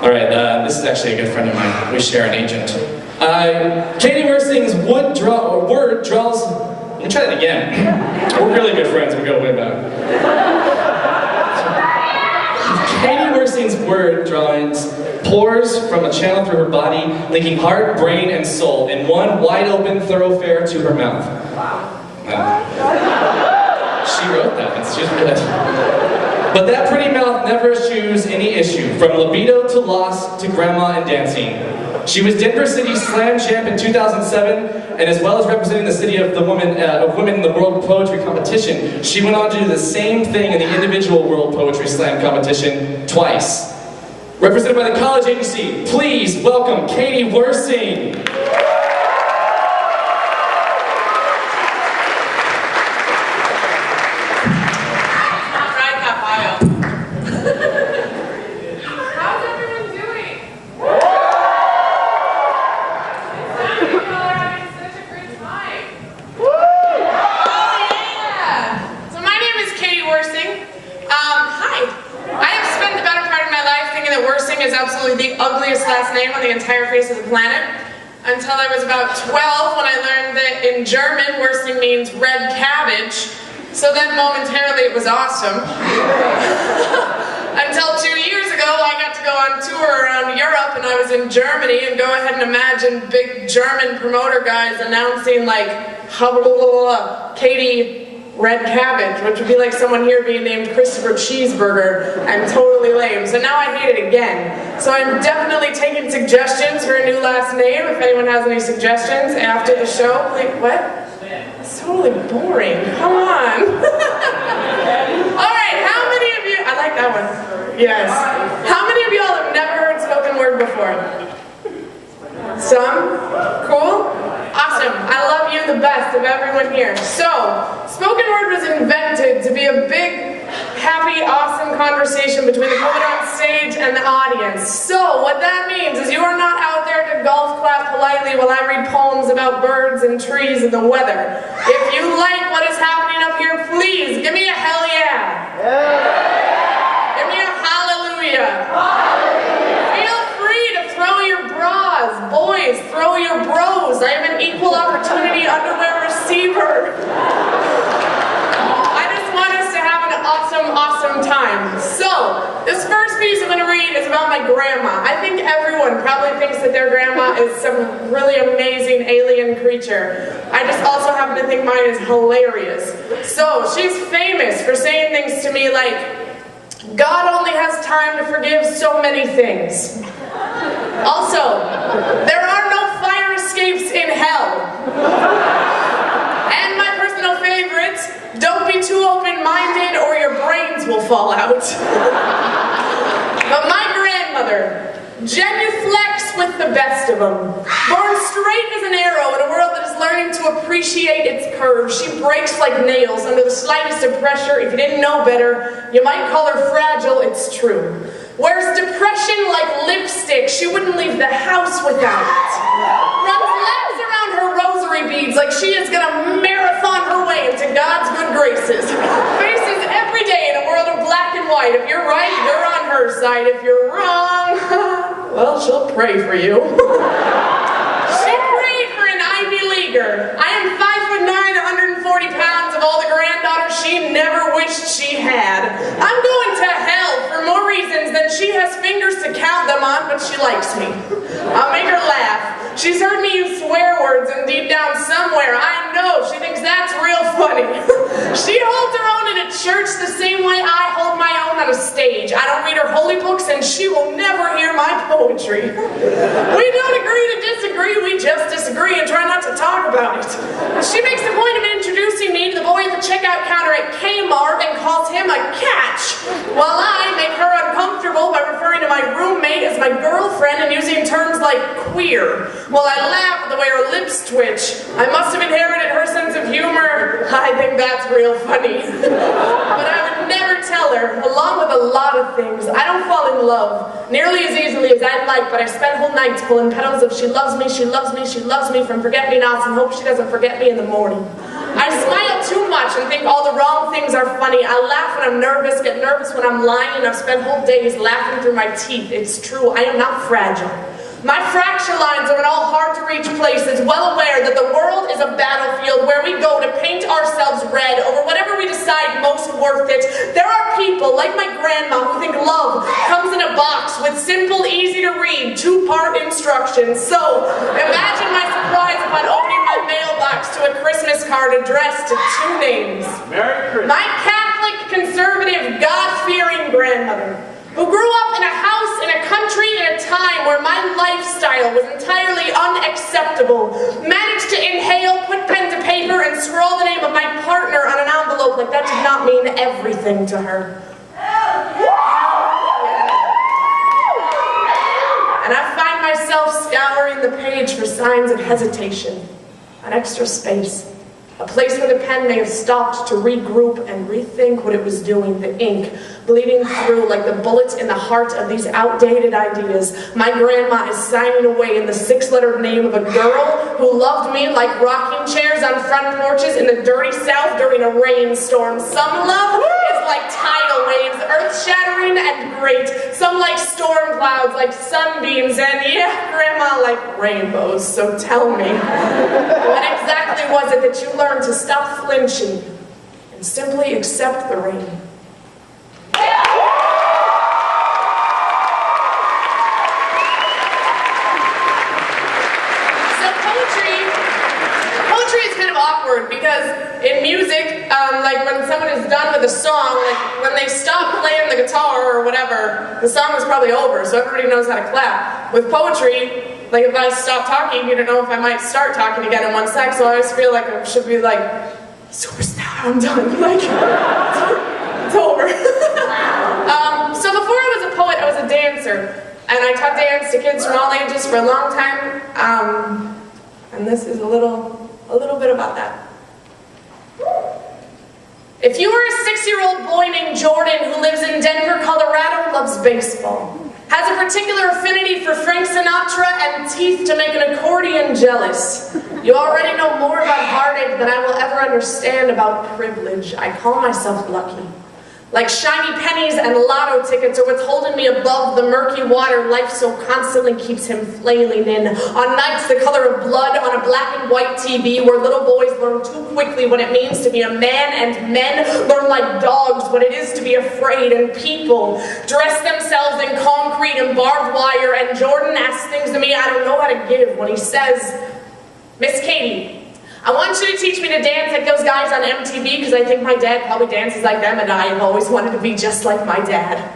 All right, this is actually a good friend of mine. We share an agent. Katie Wirsing's word draws. Let me try that again. We're really good friends. We go way back. Katie Wirsing's word drawings pours from a channel through her body, linking heart, brain, and soul in one wide-open thoroughfare to her mouth. She wrote that. She's good. But that pretty mouth never eschews any issue, from libido to loss to grandma and dancing. She was Denver City Slam Champ in 2007, and as well as representing the city of women in the World Poetry Competition, she went on to do the same thing in the individual World Poetry Slam Competition twice. Represented by the college agency, please welcome Katie Wirsing. Is absolutely the ugliest last name on the entire face of the planet, until I was about 12 when I learned that in German, Wirsing means red cabbage, so then momentarily it was awesome. Until 2 years ago, I got to go on tour around Europe, and I was in Germany, and go ahead and imagine big German promoter guys announcing like, Katie Red Cabbage, which would be like someone here being named Christopher Cheeseburger, and totally lame. So now I hate it again. So I'm definitely taking suggestions for a new last name. If anyone has any suggestions after the show, like, what? It's totally boring. Come on. Alright, how many of you, I like that one. Yes. How many of y'all have never heard spoken word before? Some? Cool? Awesome. I love you the best of everyone here. So, spoken word was invented to be a big, happy, awesome conversation between the poet on stage and the audience. So, what that means is you are not out there to golf clap politely while I read poems about birds and trees and the weather. If you like what is happening up here, please give me a hell yeah. Give me a hallelujah. Throw your bras. Boys, throw your bros. I am an equal opportunity underwear receiver. I just want us to have an awesome, awesome time. So, this first piece I'm going to read is about my grandma. I think everyone probably thinks that their grandma is some really amazing alien creature. I just also happen to think mine is hilarious. So, she's famous for saying things to me like, God only has time to forgive so many things. Also, there are no fire escapes in hell. And my personal favorite, don't be too open-minded or your brains will fall out. But my grandmother, genuflex with the best of them. Born straight as an arrow in a world that is learning to appreciate its curves, she breaks like nails under the slightest of pressure. If you didn't know better, you might call her fragile, it's true. Wears depression like lipstick, she wouldn't leave the house without it. Runs laps around her rosary beads like she is gonna marathon her way into God's good graces. Faces every day in a world of black and white. If you're right, you're on her side. If you're wrong, well, she'll pray for you. She prayed for an Ivy Leaguer. I am 5'9", 140 pounds of all the granddaughters she never wished she had. I'm going to hell for more reasons than she has fingers to count them on, but she likes me. I'll make her laugh. She's heard me use swear words, and deep down somewhere, I know she thinks that's real funny. She holds her own in a church the same way I hold my own on a stage. I don't read her holy books, and she will never hear my poetry. We don't agree to disagree, we just disagree and try not to talk about it. She makes a point of introducing me to the boy at the checkout counter at Kmart and calls him a catch, while I make her uncomfortable by referring to my roommate as my girlfriend and using terms like queer. While I laugh at the way her lips twitch. I must have inherited her sense of humor. I think that's real funny. But I would never tell her, along with a lot of things, I don't fall in love nearly as easily as I'd like, but I spend whole nights pulling petals of she loves me, she loves me, she loves me from forget-me-nots and hope she doesn't forget me in the morning. I smile too much and think all the wrong things are funny. I laugh when I'm nervous, get nervous when I'm lying. I've spent whole days laughing through my teeth. It's true, I am not fragile. My fracture lines are in all hard-to-reach places, well aware that the world is a battlefield where we go to paint ourselves red over whatever we decide most worth it. There are people, like my grandma, who think love comes in a box with simple, easy-to-read, two-part instructions. So, imagine my surprise upon opening my mailbox to a Christmas card addressed to two names. Merry Christmas. My Catholic, conservative, God-fearing grandmother, who grew up in a house in a country in a time where my lifestyle was entirely unacceptable, managed to inhale, put pen to paper, and scroll the name of my partner on an envelope like that did not mean everything to her. And I find myself scouring the page for signs of hesitation, an extra space, a place where the pen may have stopped to regroup and rethink what it was doing, the ink bleeding through like the bullets in the heart of these outdated ideas. My grandma is signing away in the six-letter name of a girl who loved me like rocking chairs on front porches in the dirty South during a rainstorm. Some love is like tidal waves, earth-shattering and great. Some like storm clouds, like sunbeams, and yeah, grandma like rainbows. So tell me, what exactly was it that you learned to stop flinching and simply accept the rain? Because in music, like when someone is done with a song, like when they stop playing the guitar or whatever, the song is probably over, so everybody knows how to clap. With poetry, like if I stop talking, you don't know if I might start talking again in one sec, so I always feel like I should be like, superstar, I'm done. Like, it's over. So before I was a poet, I was a dancer, and I taught dance to kids from all ages for a long time, and this is a little bit about that. If you were a 6-year-old boy named Jordan who lives in Denver, Colorado, loves baseball, has a particular affinity for Frank Sinatra and teeth to make an accordion jealous, you already know more about heartache than I will ever understand about privilege. I call myself lucky. Like shiny pennies and lotto tickets are what's holding me above the murky water life so constantly keeps him flailing in. On nights the color of blood on a black and white TV where little boys learn too quickly what it means to be a man and men learn like dogs what it is to be afraid, and people dress themselves in concrete and barbed wire, and Jordan asks things to me I don't know how to give when he says, "Miss Katie, I want you to teach me to dance like those guys on MTV because I think my dad probably dances like them and I have always wanted to be just like my dad."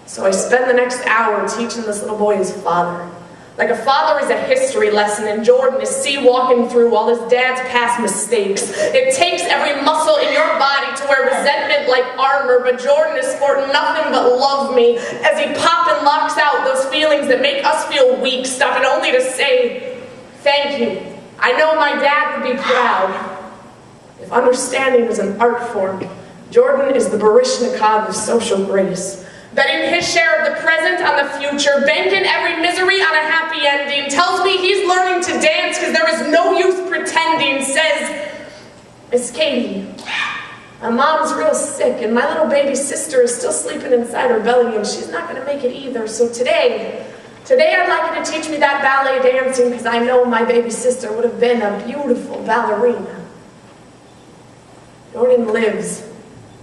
So I spend the next hour teaching this little boy his father. Like a father is a history lesson and Jordan is sea-walking through all his dad's past mistakes. It takes every muscle in your body to wear resentment like armor, but Jordan is sporting nothing but love me as he pop and locks out those feelings that make us feel weak, stopping only to say, "Thank you. I know my dad would be proud." If understanding is an art form, Jordan is the Baryshnikov of social grace. Betting his share of the present on the future, banking every misery on a happy ending, tells me he's learning to dance because there is no use pretending, says, "Miss Katie, my mom's real sick and my little baby sister is still sleeping inside her belly and she's not going to make it either, so today I'd like you to teach me that ballet dancing because I know my baby sister would have been a beautiful ballerina." Jordan lives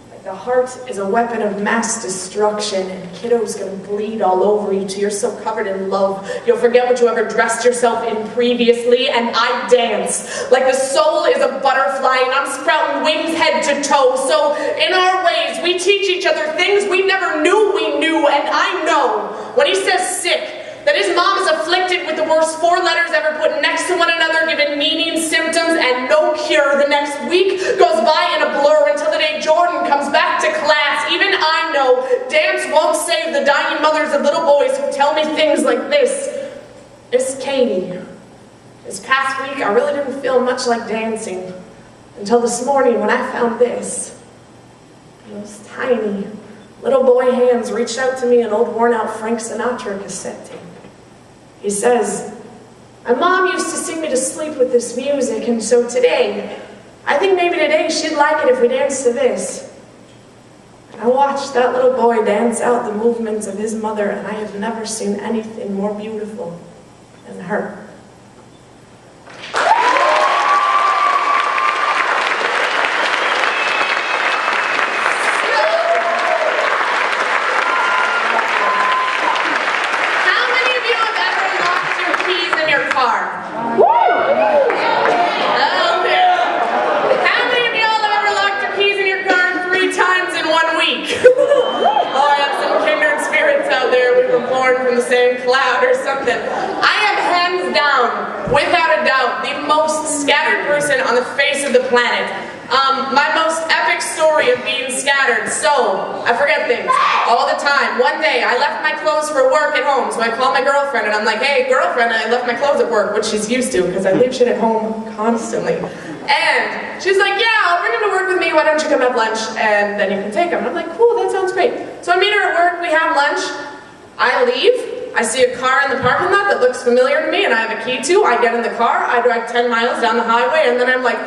like the heart is a weapon of mass destruction and kiddo's gonna bleed all over you till you're so covered in love you'll forget what you ever dressed yourself in previously, and I dance like the soul is a butterfly and I'm sprouting wings head to toe. So in our ways we teach each other things we never knew we knew, and I know when he says sick that his mom is afflicted with the worst 4 letters ever put next to one another, given meaning, symptoms, and no cure. The next week goes by in a blur until the day Jordan comes back to class. Even I know dance won't save the dying mothers of little boys who tell me things like this. "Miss Katie, this past week I really didn't feel much like dancing until this morning when I found this." Those tiny little boy hands reached out to me an old worn-out Frank Sinatra cassette tape. He says, "My mom used to sing me to sleep with this music, and so today, I think maybe today she'd like it if we danced to this." And I watched that little boy dance out the movements of his mother, and I have never seen anything more beautiful than her. Cloud or something. I am hands down, without a doubt, the most scattered person on the face of the planet. My most epic story of being scattered. So, I forget things all the time. One day, I left my clothes for work at home, so I called my girlfriend and I'm like, "Hey, girlfriend, I left my clothes at work," which she's used to because I leave shit at home constantly. And she's like, "Yeah, I'll bring them to work with me. Why don't you come have lunch and then you can take them?" And I'm like, "Cool, that sounds great." So I meet her at work, we have lunch, I leave. I see a car in the parking lot that looks familiar to me and I have a key to. I get in the car, I drive 10 miles down the highway, and then I'm like,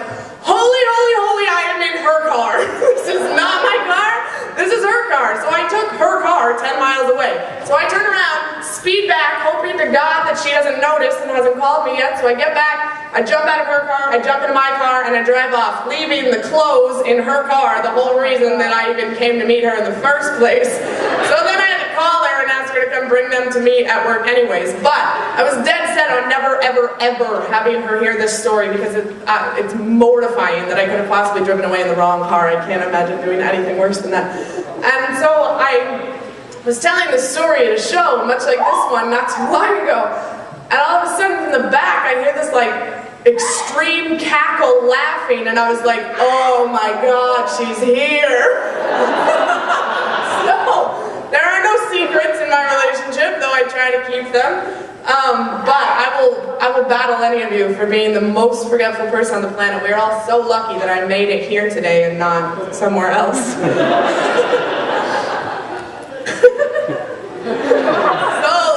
holy, holy, holy, I am in her car. This is not my car, this is her car. So I took her car 10 miles away. So I turn around, speed back, hoping to God that she hasn't noticed and hasn't called me yet. So I get back, I jump out of her car, I jump into my car, and I drive off, leaving the clothes in her car, the whole reason that I even came to meet her in the first place. So then I had to call her and ask her to come bring them to me at work anyways. But I was dead set on never, ever, ever having her hear this story because it's mortifying that I could have possibly driven away in the wrong car. I can't imagine doing anything worse than that. And so I was telling this story at a show, much like this one, not too long ago. And all of a sudden from the back, I hear this like extreme cackle laughing, and I was like, oh my God, she's here. So, there are no secrets in my relationship, though I try to keep them. But I will battle any of you for being the most forgetful person on the planet. We are all so lucky that I made it here today and not somewhere else. So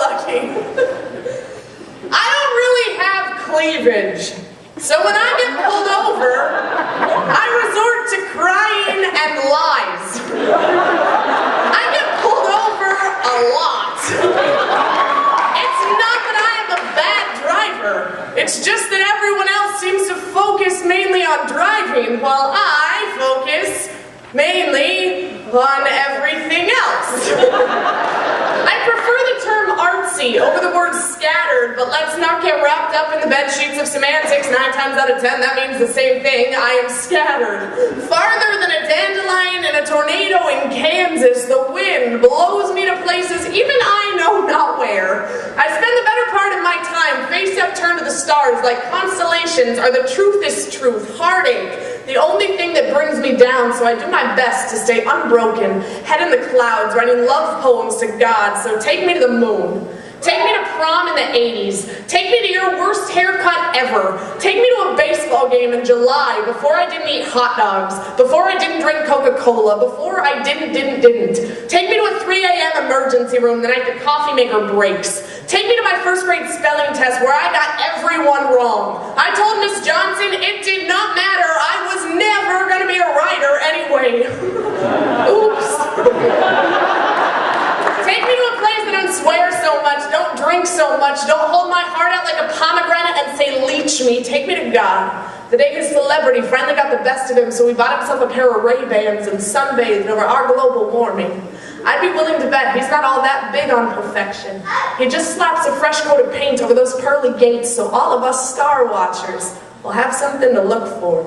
lucky. I don't really have cleavage. So when I get pulled over, I resort to crying and lies. I get pulled over a lot. It's not that I am a bad driver. It's just that everyone else seems to focus mainly on driving, while I focus mainly on everything else. I prefer the term artsy over the word scattered, but let's not get wrapped up in the bed sheets of semantics. 9 times out of 10, that means the same thing. I am scattered. Farther than a dandelion in a tornado in Kansas, the wind blows me to places even I know not where. I spend the better part of my time face up turned to the stars like constellations are the truthest truth, heartache. The only thing that brings me down, so I do my best to stay unbroken, head in the clouds, writing love poems to God, so take me to the moon. Take me to prom in the 80s. Take me to your worst haircut ever. Take me to a baseball game in July before I didn't eat hot dogs, before I didn't drink Coca-Cola, before I didn't. Take me to a 3 a.m. emergency room the night the coffee maker breaks. Take me to my first grade spelling test where I got everyone wrong. I told Miss Johnson it did not matter. I was never going to be a writer anyway. Oops. Take me to a place that don't swear so much, don't drink so much, don't hold my heart out like a pomegranate and say leech me. Take me to God. The day his celebrity finally got the best of him, so he bought himself a pair of Ray-Bans and sunbathed over our global warming. I'd be willing to bet he's not all that big on perfection. He just slaps a fresh coat of paint over those pearly gates so all of us star watchers will have something to look for.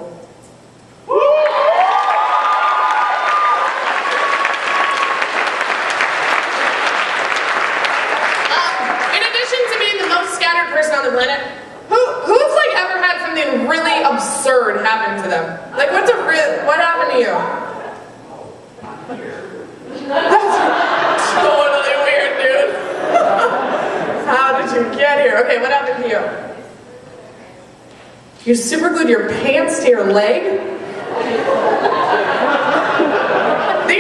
On the planet, who's like ever had something really absurd happen to them? Like what happened to you? That's totally weird, dude. How did you get here? Okay, what happened to you? You super glued your pants to your leg? The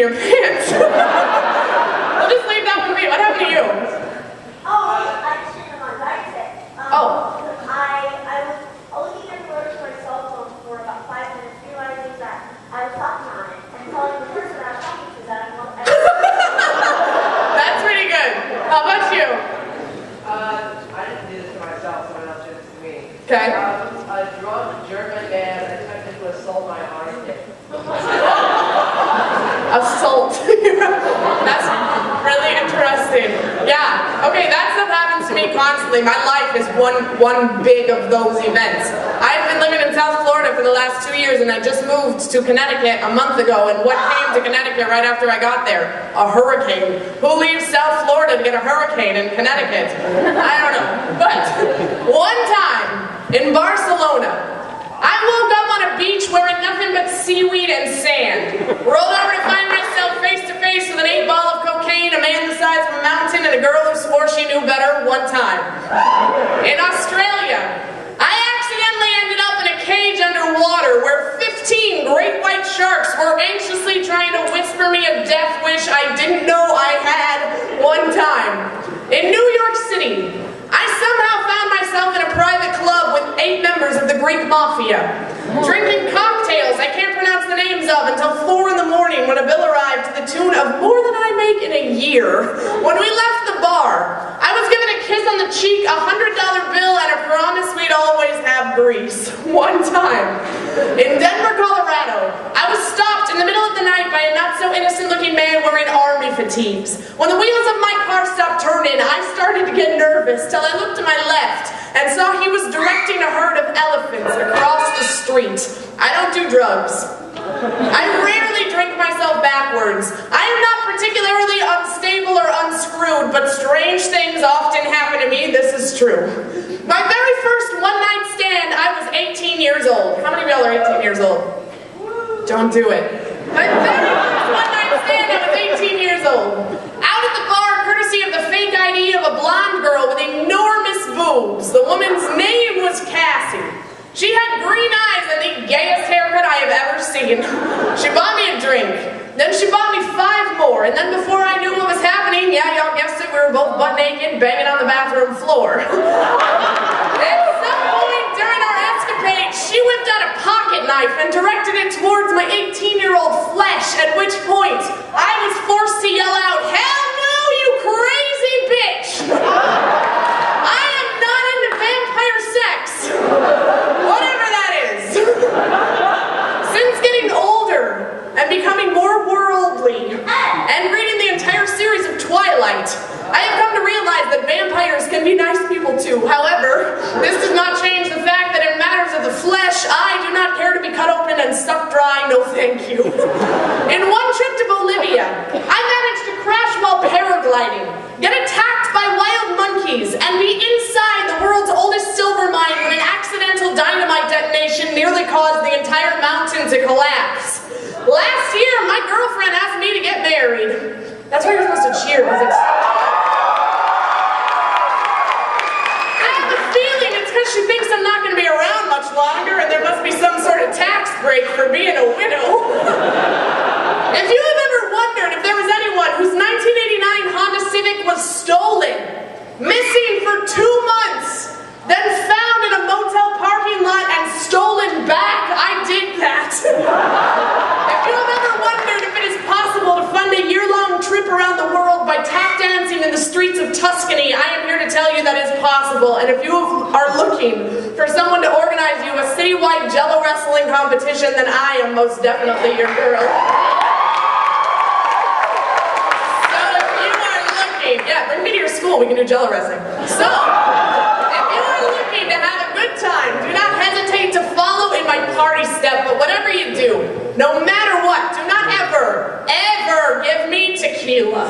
your pants. We'll just leave that one to me. What happened to you? I just didn't know my diet set. I was looking at the words to my cell phone for about 5 minutes, realizing that I was talking on it, and telling the person I was talking to that I want. That's pretty good. How about you? I didn't do this to myself, someone else did this to me. Okay. A drunk German man attempted to assault my armpit. Assault. That's really interesting. Yeah. Okay, that stuff happens to me constantly. My life is one big of those events. I've been living in South Florida for the last 2 years, and I just moved to Connecticut a month ago, and what came to Connecticut right after I got there? A hurricane. Who leaves South Florida to get a hurricane in Connecticut? I don't know. But one time in Barcelona, I woke up on a beach wearing nothing but seaweed and sand. Rolled over to find myself face to face with an 8-ball of cocaine, a man the size of a mountain, and a girl who swore she knew better one time. In Australia, I accidentally ended up in a cage underwater where 15 great white sharks were anxiously trying to whisper me a death wish I didn't know I had one time. In New York City, I somehow found myself in a private club with 8 members of the Greek Mafia, drinking cocktails I can't pronounce the names of until 4 in the morning when a bill arrived to the tune of more than I make in a year. When we left the bar, I was given a kiss on the cheek, a $100 bill, and a promise we'd always have grease. One time, in Denver, Colorado, I was stopped in the middle of the night by a not-so-innocent-looking man wearing army fatigues. When the wheels of my car stopped turning, I started to get nervous till I looked to my left and saw he was directing a herd of elephants across the street. I don't do drugs. I rarely drink myself backwards. I am not particularly unstable or unscrewed, but strange things often happen to me. This is true. My very first one-night stand, I was 18 years old. How many of y'all are 18 years old? Don't do it. My very first one-night stand, I was 18 years old. Out at the bar, courtesy of the fake ID of a blonde girl with enormous boobs. The woman's name was Cassie. She had green eyes and the gayest haircut I have ever seen. She bought me a drink. Then she bought me 5 more. And then before I knew what was happening, yeah, y'all guessed it, we were both butt naked, banging on the bathroom floor. At some point during our escapade, she whipped out a pocket knife and directed it towards my 18-year-old flesh, at which point I was forced to yell out, "Hell no, you crazy bitch! I am not into vampire sex." Whatever that is. Since getting older and becoming more worldly and reading the entire series of Twilight, I have come to realize that vampires can be nice people too. However, this does not change the fact that in matters of the flesh, I do not care to be cut open and sucked dry, no thank you. In one trip to Bolivia, I managed to crash while paragliding, get attacked by wild monkeys, and be inside the world's oldest silver mine when an accidental dynamite detonation nearly caused the entire mountain to collapse. Last year, my girlfriend asked me to get married. That's why you're supposed to cheer, because it's... I have a feeling it's because she thinks I'm not going to be around much longer, and there must be some sort of tax break for being a widow. If you have ever wondered if there was anyone whose 1989 Honda Civic was stolen, missing for 2 months, then found in a motel parking lot and stolen back, I did that. If you have ever wondered if it is possible to fund a year-long trip around the world by tap dancing in the streets of Tuscany, I am here to tell you that is possible. And if you are looking for someone to organize you a citywide Jello wrestling competition, then I am most definitely your girl. So if you are looking, yeah, bring me to your school, we can do Jello wrestling. So, if you are looking to have a good time, do not hesitate to follow in my party step, but whatever you do, no matter what, do not ever, ever give me tequila.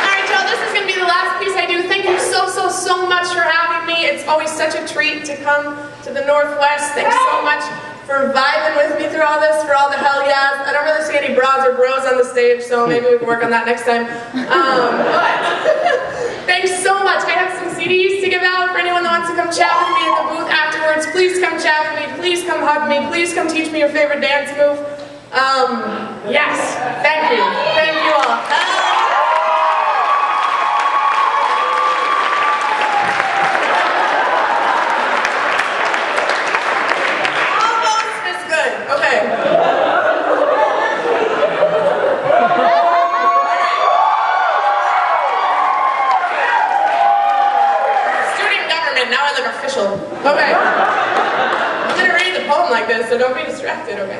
Alright, y'all, this is going to be the last piece I do. Thank you so much for having me. It's always such a treat to come to the Northwest. Thanks so much for vibing with me through all this, for all the hell yeahs. I don't really see any bras or bros on the stage, so maybe we can work on that next time. But Thanks so much. I have some CDs to give out for anyone that wants to come chat with me at the booth afterwards. Please come chat with me. Please come hug me. Please come teach me your favorite dance move. Yes. Thank you. Thank you all. Almost as good. Okay. Now I look official. Okay. I'm gonna read the poem like this, so don't be distracted, okay?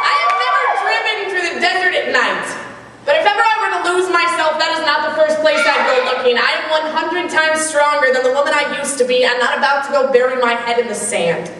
I have never driven through the desert at night, but if ever I were to lose myself, that is not the first place I'd go looking. I am 100 times stronger than the woman I used to be. I'm not about to go bury my head in the sand.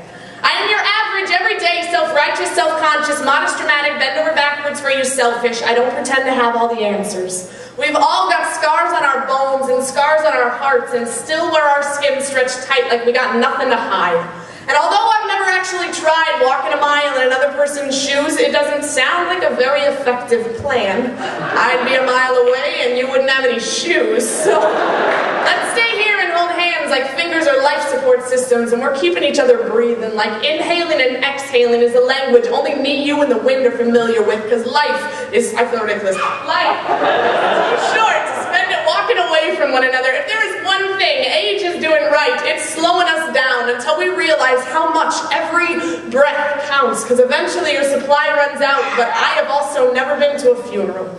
I am your average, everyday, self-righteous, self-conscious, modest, dramatic, bend over backwards for you selfish. I don't pretend to have all the answers. We've all got scars on our bones and scars on our hearts and still wear our skin stretched tight like we got nothing to hide. And although I've never actually tried walking a mile in another person's shoes, it doesn't sound like a very effective plan. I'd be a mile away and you wouldn't have any shoes, so let's stay here and hold hands like fingers are life support systems, and we're keeping each other breathing. Like inhaling and exhaling is a language only me, you, and the wind are familiar with, because life is, I feel ridiculous, life is too short to spend it walking away from one another. If there is one thing age is doing right, it's slowing us down until we realize how much every breath counts, because eventually your supply runs out. But I have also never been to a funeral.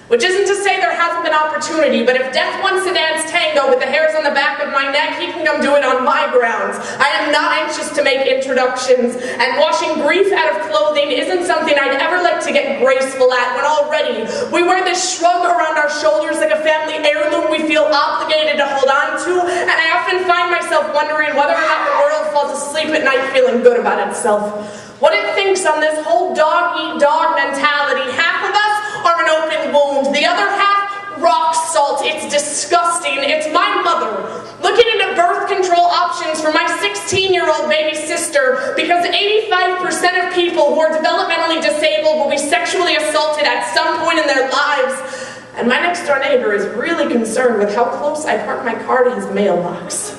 Which isn't to say there hasn't been opportunity, but if death wants to dance tango with the hairs on the back of my neck, he can come do it on my grounds. I am not anxious to make introductions, and washing grief out of clothing isn't something I'd ever like to get graceful at when already we wear this shrug around our shoulders like a family heirloom we feel obligated to hold on to, and I often find myself wondering whether or not the world falls asleep at night feeling good about itself. What it thinks on this whole dog-eat-dog mentality. Half of us are an open wound, the other half rock salt. It's disgusting. It's my mother looking into birth control options for my 16-year-old baby sister, because 85% of people who are developmentally disabled will be sexually assaulted at some point in their lives. And my next door neighbor is really concerned with how close I park my car to his mailbox.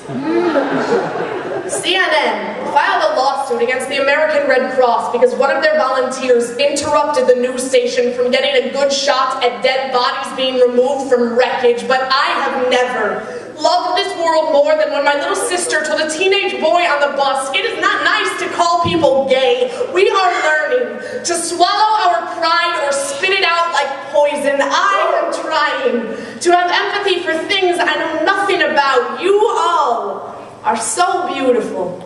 CNN filed a lawsuit against the American Red Cross because one of their volunteers interrupted the news station from getting a good shot at dead bodies being removed from wreckage. But I have never loved this world more than when my little sister told a teenage boy on the bus, "It is not nice to call people gay. We are learning to swallow our pride or spit it out like poison. I am trying to have empathy for things I know nothing about. You all are so beautiful."